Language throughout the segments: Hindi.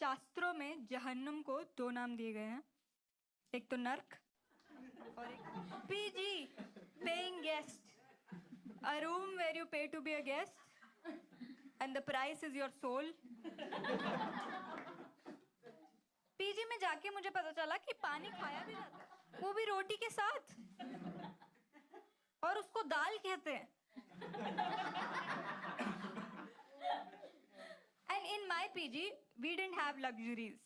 शास्त्रों में जहन्नुम को दो नाम दिए गए हैं, एक तो नर्क और एक PG, paying guest, a room where you pay to be a guest and the price is your soul. PG में जाके मुझे पता चला कि पानी खाया भी जाता है, वो भी रोटी के साथ, और उसको दाल कहते हैं। And in my PG, we didn't have luxuries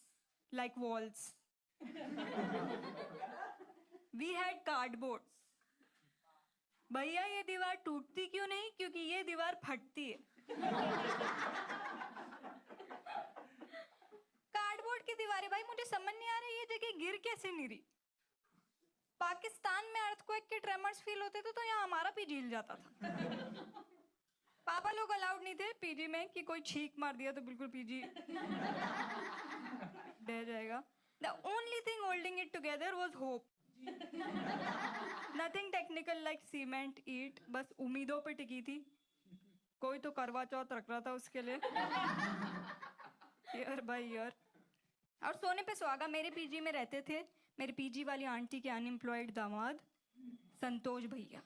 like walls. We had cardboards. भैया ये दीवार टूटती क्यों नहीं? क्योंकि ये दीवार फटती है। कार्डबोर्ड की दीवारें, भाई मुझे समझ नहीं आ रही ये जगह गिर कैसे नहीं रही। पाकिस्तान में अर्थक्वेक के ट्रेमर्स फील होते थे तो यहाँ हमारा पीजी हिल जाता था। पापा लोग अलाउड नहीं थे पीजी में कि कोई छींक मार दिया तो बिल्कुल पीजी बह जाएगा। The only thing holding it together was hope. Nothing technical like cement, ईंट, बस उम्मीदों पे टिकी थी। कोई तो करवा चौथ रख रहा था उसके लिए, ईयर बाय ईयर। और सोने पे सुहागा मेरे पीजी में रहते थे मेरे पीजी वाली आंटी के अनएम्प्लॉयड दामाद संतोष भैया।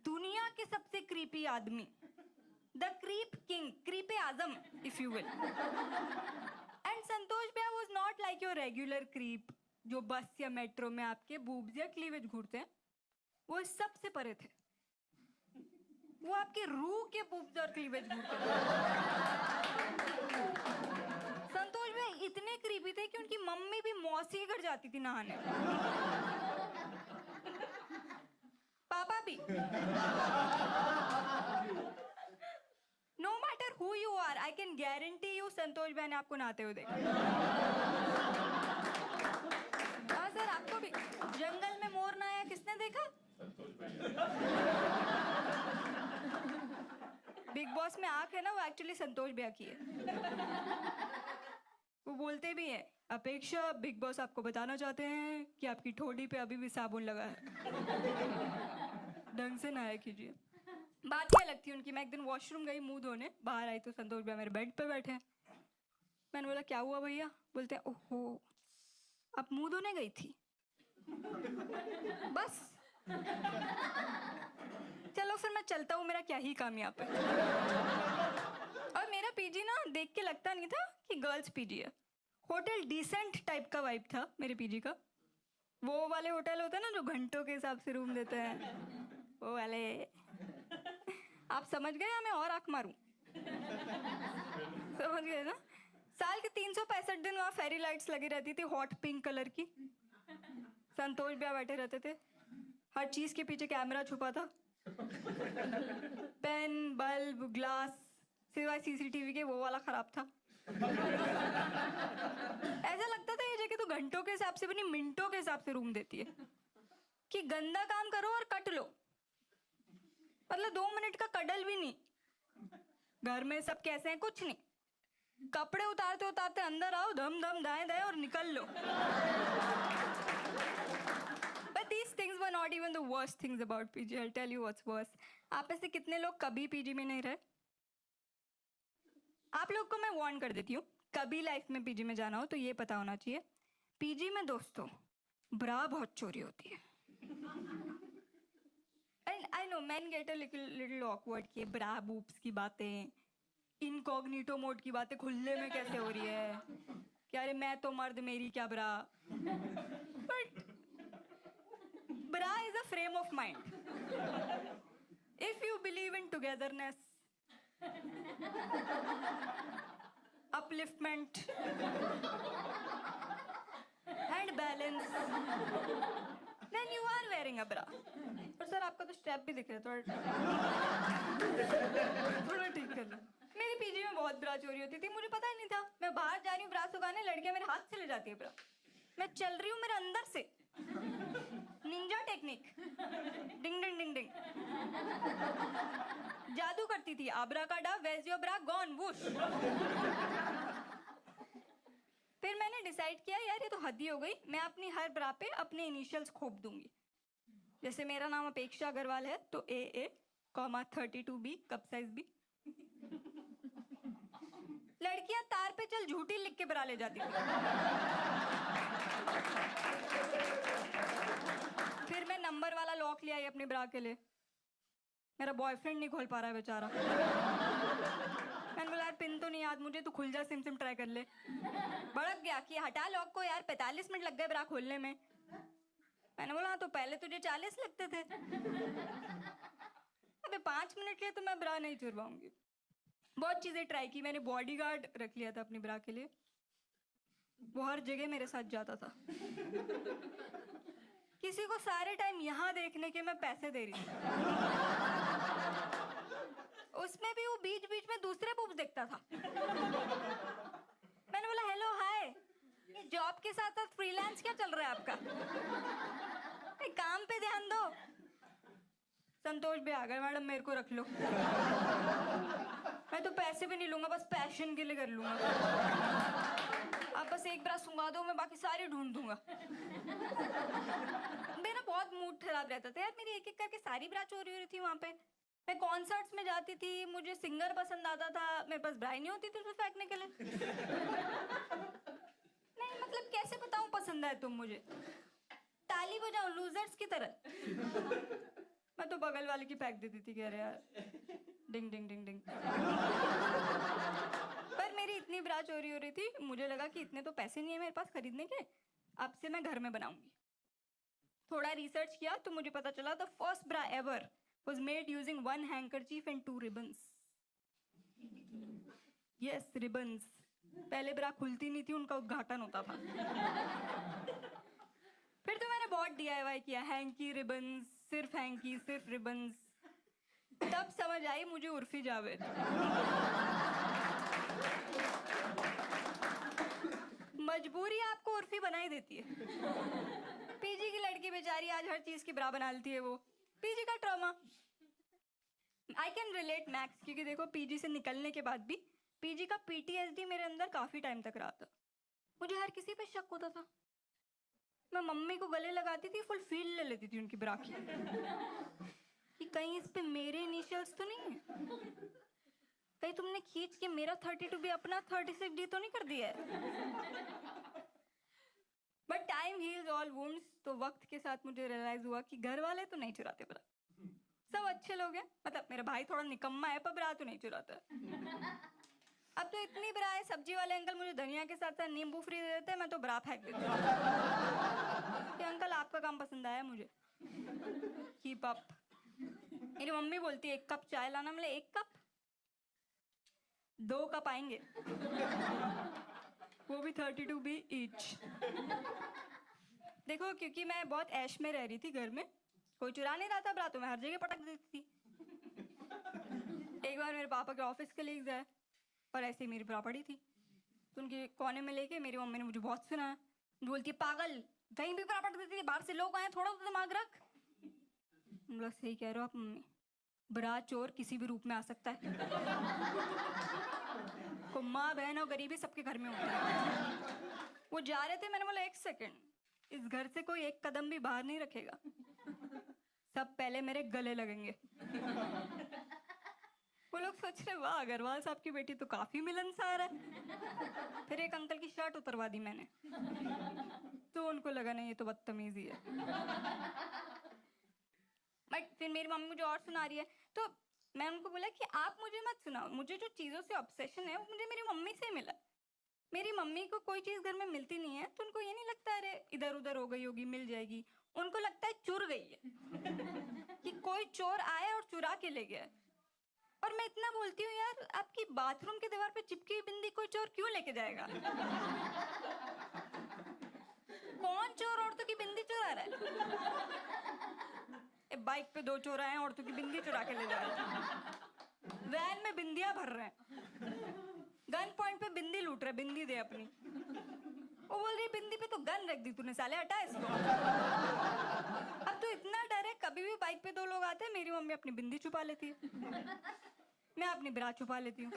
दुनिया के सबसे क्रीपी आदमी, द क्रीप किंग, क्रीपे आजम if you will. And Santosh भैया was not like your regular creep जो बस या मेट्रो में आपके बूब्स या क्लीवेज घूरते हैं। वो सबसे परे थे, वो आपके रूह के बूब्स और क्लीवेज घूरते थे। संतोष भैया इतने क्रीपी थे कि उनकी मम्मी भी मौसी के घर जाती थी नहाने, पापा भी। No matter who you are, I can guarantee you Santosh भैया ने आपको नहाते हुए देखा। हाँ सर, आपको भी। जंगल में मोर नहाया किसने देखा? बिग बॉस में आंख है ना, वो एक्चुअली संतोष भैया की है। वो बोलते भी है, अपेक्षा बिग बॉस आपको बताना चाहते हैं कि आपकी ठोड़ी पे अभी भी साबुन लगा है, ढंग से नहाया कीजिए। बात ही अलग थी उनकी। मैं एक दिन वॉशरूम गई मुंह धोने, बाहर आई तो संतोष भैया मेरे बेड पे बैठे हैं। मैंने बोला क्या हुआ भैया? बोलते हैं ओहो आप मुंह धोने गई थी? बस चलो फिर मैं चलता हूँ, मेरा क्या ही काम यहाँ पे। और मेरा पीजी ना देख के लगता नहीं था कि गर्ल्स पीजी है। होटल डिसेंट टाइप का वाइब था मेरे पीजी का। वो वाले होटल होते हैं ना जो घंटों के हिसाब से रूम देते हैं, वो वाले। आप समझ गए या मैं और आंख मारूं? समझ गए ना? साल के 365 दिन वहाँ फेरी लाइट्स लगी रहती थी, हॉट पिंक कलर की। संतोष भैया बैठे रहते थे, हर चीज के पीछे कैमरा छुपा था, पेन, बल्ब, ग्लास, सिवाय सीसीटीवी के वो वाला खराब था। ऐसा लगता था ये जगह तो घंटों के हिसाब से भी नहीं, मिनटों के हिसाब से रूम देती है कि गंदा काम करो और कट लो। मतलब 2 मिनट का कडल भी नहीं। घर में सब कैसे हैं कुछ नहीं, कपड़े उतारते उतारते अंदर आओ, धम धम दाएं दाएं और निकल लो। But these things were not even the worst things about PG. I'll tell you what's worse. आप में से कितने लोग कभी पीजी में नहीं रहे? आप लोग को मैं वार्न कर देती हूँ, कभी लाइफ में पीजी में जाना हो तो ये पता होना चाहिए, पीजी में दोस्तों ब्रा बहुत चोरी होती है। And I know men get a little awkward कि ब्रा बूब्स की बातें, इनकॉग्निटो मोड की बातें खुले में कैसे हो रही है, क्या अरे मैं तो मर्द मेरी क्या ब्रा। But bra is a frame of mind. If you believe in togetherness, upliftment, and balance, then you are wearing a bra. और सर आपका तो स्टेप भी दिख रहा है, थोड़ा ठीक कर लो। मेरी पीजी में बहुत ब्रा चोरी होती थी, मुझे पता ही नहीं था। मैं बाहर जा रही हूँ ब्रा सुखाने, लड़कियां मेरे हाथ से ले जाती है ब्रा। मैं चल रही हूँ मेरे अंदर से, निंजा टेक्निक, डिंग डिंग डिंग डिंग, जादू करती थी। आब्राकाडा, where's your bra gone, whoosh. फिर मैंने डिसाइड किया यार ये तो हद ही हो गई, मैं अपनी हर ब्रा पे अपने इनिशियल्स खोप दूंगी। जैसे मेरा नाम अपेक्षा अग्रवाल है तो AA, 32B, cup size B। लड़कियां तार पे चल झूठी लिख के बरा ले जाती थी। फिर मैं नंबर वाला लॉक ले आई अपने ब्रा के लिए। मेरा बॉयफ्रेंड नहीं खोल पा रहा है बेचारा। मैंने बोला यार पिन तो नहीं याद मुझे, तू खुल जा, सिम सिम ट्राई कर ले। भड़क गया कि हटा लॉक को यार, 45 मिनट लग गए ब्रा खोलने में। मैंने बोला तो पहले तुझे 40 लगते थे। अबे 5 मिनट के लिए तो मैं ब्रा नहीं चुरवाऊंगी। बहुत चीजें ट्राई की मैंने। बॉडीगार्ड रख लिया था अपनी ब्रा के लिए, वो हर जगह मेरे साथ जाता था। किसी को सारे टाइम यहाँ देखने के मैं पैसे दे रही थी, उसमें भी वो बीच बीच में दूसरे बूब्स देखता था। मैंने बोला हेलो हाय, ये जॉब के साथ साथ फ्रीलांस क्या चल रहा है आपका? काम पे ध्यान दो। संतोष भी आ गए, मैडम मेरे को रख लो। मैं तो पैसे भी नहीं लूंगा, बस पैशन के लिए कर लूंगा। आप बस एक ब्रा सुंगा दो, मैं बाकी सारी ढूंढ दूंगा। मेरा बहुत मूड खराब रहता था यार, मेरी एक एक करके सारी ब्रा चोरी हो रही थी वहां पे। मैं कॉन्सर्ट्स में जाती थी, मुझे सिंगर पसंद आता था, मेरे पास ब्रा नहीं होती थी उसको फेंकने के लिए। नहीं मतलब कैसे बताऊं पसंद है तुम मुझे? ताली बजाओ लूजर्स की तरह। मैं तो बगल वाले की फेंक देती थी, कह रहे यार डिंग डिंग डिंग डिंग। पर मेरी इतनी ब्रा चोरी हो रही थी, मुझे लगा कि इतने तो पैसे नहीं है मेरे पास खरीदने के, अब से मैं घर में बनाऊंगी। थोड़ा रिसर्च किया तो मुझे पता चला the first bra ever was made using 1 handkerchief and 2 ribbons. Yes, ribbons. पहले ब्रा खुलती नहीं थी, उनका उद्घाटन होता था। फिर तो मैंने बहुत DIY किया, हैंकी, रिबन्स, सिर्फ हैंकी, सिर्फ रिबन्स। तब समझ आई मुझे उर्फी जावेद। मजबूरी आपको उर्फी बना ही देती है। पीजी की लड़की बेचारी आज हर चीज की ब्रा बना लेती है वो। पीजी का trauma I can relate max, क्योंकि देखो पीजी से निकलने के बाद भी पीजी का PTSD मेरे अंदर काफी टाइम तक रहा था। मुझे हर किसी पे शक होता था। मैं मम्मी को गले लगाती थी, फुल फील ले लेती थी उनकी ब्रा की, कि कहीं इस पे मेरे इनिशियल्स तो नहीं है, कहीं तुमने खींच के मेरा 32 भी अपना 36D तो नहीं कर दिया है। But time heals all wounds, तो वक्त के साथ मुझे रियलाइज हुआ कि घर वाले तो नहीं चुराते ब्रा, सब अच्छे लोग हैं। मतलब मेरा भाई थोड़ा निकम्मा है पर ब्रा तो नहीं चुराता। अब तो इतनी ब्रा है, सब्जी वाले अंकल मुझे धनिया के साथ साथ नींबू फ्री दे देते हैं, मैं तो ब्रा फेंक देती हूँ कि अंकल आपका काम पसंद आया मुझे, कीप अप। मेरी मम्मी बोलती है 1 कप चाय लाना, मतलब 1 कप 2 कप आएंगे, वो भी 32B ईच। देखो क्योंकि मैं बहुत ऐश में रह रही थी घर में, कोई चुरा नहीं रहा था ब्रा, तो मैं हर जगह पटक देती थी। एक बार मेरे पापा के ऑफिस कलीग्स आए और ऐसे ही मेरी ब्रा पड़ी थी, तो उनके कोने में लेके मेरी मम्मी ने मुझे बहुत सुनाया। बोलती है पागल, कहीं भी ब्रा पटक देती है, बाहर से लोग आए, थोड़ा तो दिमाग रख। बोला सही कह रहे हो आप मम्मी, ब्रा चोर किसी भी रूप में आ सकता है। को माँ बहन और गरीबी सबके घर में होती है। वो जा रहे थे, मैंने बोला 1 सेकेंड, इस घर से कोई 1 कदम भी बाहर नहीं रखेगा, सब पहले मेरे गले लगेंगे। वो लोग सोच रहे वाह अग्रवाल साहब की बेटी तो काफी मिलनसार है। फिर एक अंकल की शर्ट उतरवा दी मैंने, तो उनको लगा नहीं ये तो बदतमीजी है। बट फिर मेरी मम्मी मुझे और सुना रही है, तो मैं उनको बोला कि आप मुझे मत सुनाओ, मुझे जो चीज़ों से ऑब्सेशन है वो मुझे मेरी मम्मी से मिला। मेरी मम्मी को कोई चीज़ घर में मिलती नहीं है तो उनको ये नहीं लगता अरे इधर उधर हो गई होगी मिल जाएगी, उनको लगता है चुर गई है, कि कोई चोर आया और चुरा के ले गया। और मैं इतना बोलती हूँ यार, आपकी बाथरूम के दीवार पे चिपकी हुई बिंदी कोई चोर क्यों लेके जाएगा? कौन चोर औरतों की बिंदी चुरा रहा है? बाइक पे 2 चोर आए हैं, औरतों की बिंदी चुरा के ले जा रहे हैं, वैन में बिंदियां भर रहे हैं, गन पॉइंट पे बिंदी लूट रहे, बिंदी दे अपनी। वो बोल रही बिंदी पे तो गन रख दी तूने, साले हटा इसको। अब तो इतना डर है, कभी भी बाइक पे 2 लोग आते हैं, मेरी मम्मी अपनी बिंदी छुपा लेती है, मैं अपनी ब्रा छुपा लेती हूँ,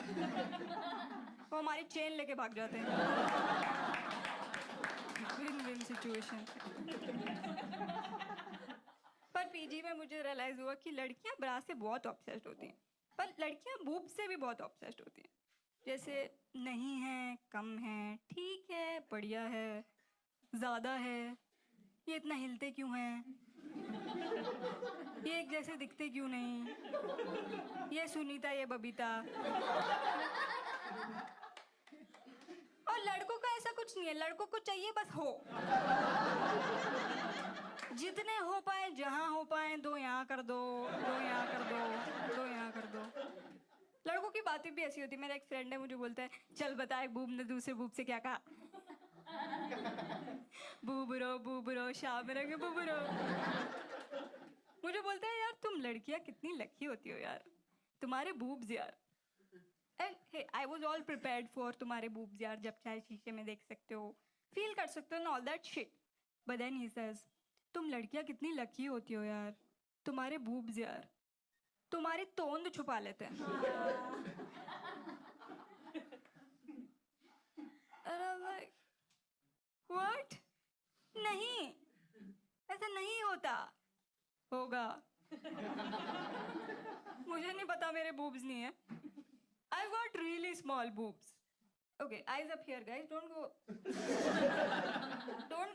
वो हमारी चेन लेके भाग जाते हैं। Win win situation. पर पीजी में मुझे रियलाइज हुआ कि लड़कियां ब्रा से बहुत ऑब्सेस्ड होती हैं, पर लड़कियां बूब से भी बहुत ऑब्सेस्ड होती हैं। जैसे नहीं है, कम है, ठीक है, बढ़िया है, ज़्यादा है, ये इतना हिलते क्यों हैं, ये एक जैसे दिखते क्यों नहीं, ये सुनीता, ये बबीता। और लड़कों का ऐसा कुछ नहीं है, लड़कों को चाहिए बस हो, जितने हो पाए, जहां हो पाए, दो यहाँ कर दो, दो यहाँ कर दो, दो यहाँ कर दो। लड़कों की बातें भी ऐसी होती है। मेरा एक फ्रेंड है, मुझे बोलता है, चल बता एक बूब ने दूसरे बूब से क्या कहा। बूबरो शाम रंग बूबरो। मुझे बोलता है, यार तुम लड़कियां कितनी लकी होती हो यार, तुम्हारे बूब्स यार। And hey, I was all prepared for तुम्हारे बूब्स यार, जब चाहे शीशे में देख सकते हो, फील कर सकते हो, all that shit. But then he says, तुम लड़कियां कितनी लकी होती हो यार, तुम्हारे बूब्स यार, तुम्हारी तोंद छुपा लेते हैं। व्हाट? नहीं, ऐसा नहीं होता। होगा। मुझे नहीं पता, मेरे बूब्स नहीं है। I've got really small boobs. Okay, eyes up here, guys. Don't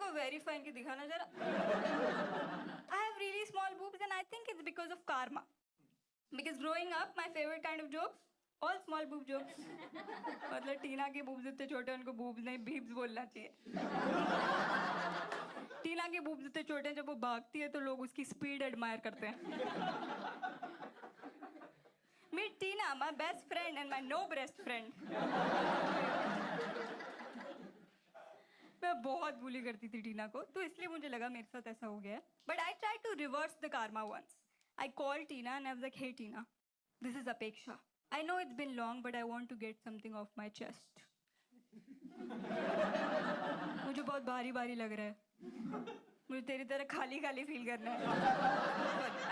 go verifying कि दिखाना जरा. I have really small boobs, and I think it's because of karma. Because growing up, my favorite kind of jokes, all small boob jokes. मतलब टीना के boobs इतने छोटे, उनको boobs नहीं beebs बोलना चाहिए. टीना के boobs इतने छोटे, जब वो भागती है तो लोग उसकी speed admire करते हैं. Meet Tina, my best friend and my no breast friend. मैं बहुत बुली करती थी टीना को, तो इसलिए मुझे लगा मेरे साथ ऐसा हो गया. But I tried to reverse the karma once. I called Tina and I was like, hey Tina, this is Apeksha. I know it's been long, but I want to get something off my chest. मुझे बहुत भारी भारी लग रहा है. मुझे तेरी तरह खाली खाली फील करना है.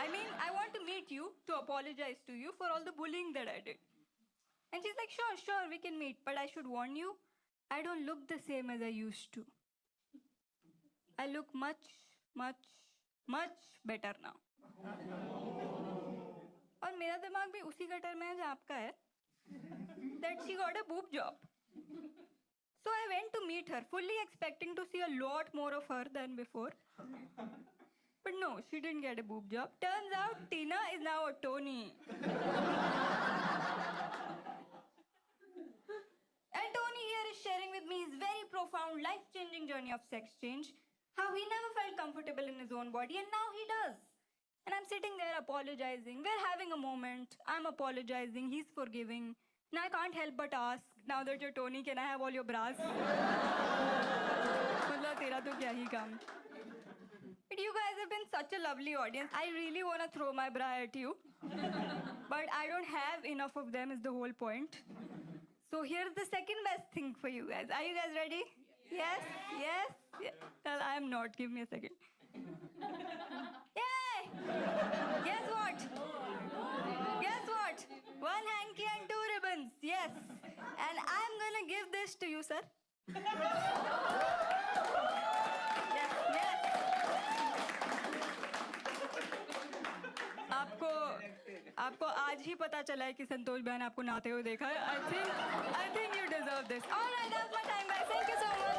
I mean, I want to meet you to apologize to you for all the bullying that I did. And she's like, sure, we can meet. But I should warn you, I don't look the same as I used to. I look much better now. और मेरा दिमाग भी उसी गटर में है जहाँ आपका है. That she got a boob job. So I went to meet her, fully expecting to see a lot more of her than before. But no, she didn't get a boob job. Turns out Tina is now a Tony. And Tony here is sharing with me his very profound, life-changing journey of sex change. How he never felt comfortable in his own body, and now he does. And I'm sitting there apologizing. We're having a moment. I'm apologizing. He's forgiving. And I can't help but ask, now that you're Tony, can I have all your bras? मतलब तेरा तो क्या ही काम. But you guys have been such a lovely audience. I really want to throw my bra at you. But I don't have enough of them is the whole point. So here's the second best thing for you guys. Are you guys ready? Yes. Well, I am not. Give me a second. Yay! Guess what? One hanky and two ribbons. Yes. And I'm gonna give this to you, sir. Yes. आपको आज ही पता चला है कि संतोष बहन आपको नहाते हुए देखा है. I think you deserve this. All right, that's my time, guys. Thank you so much.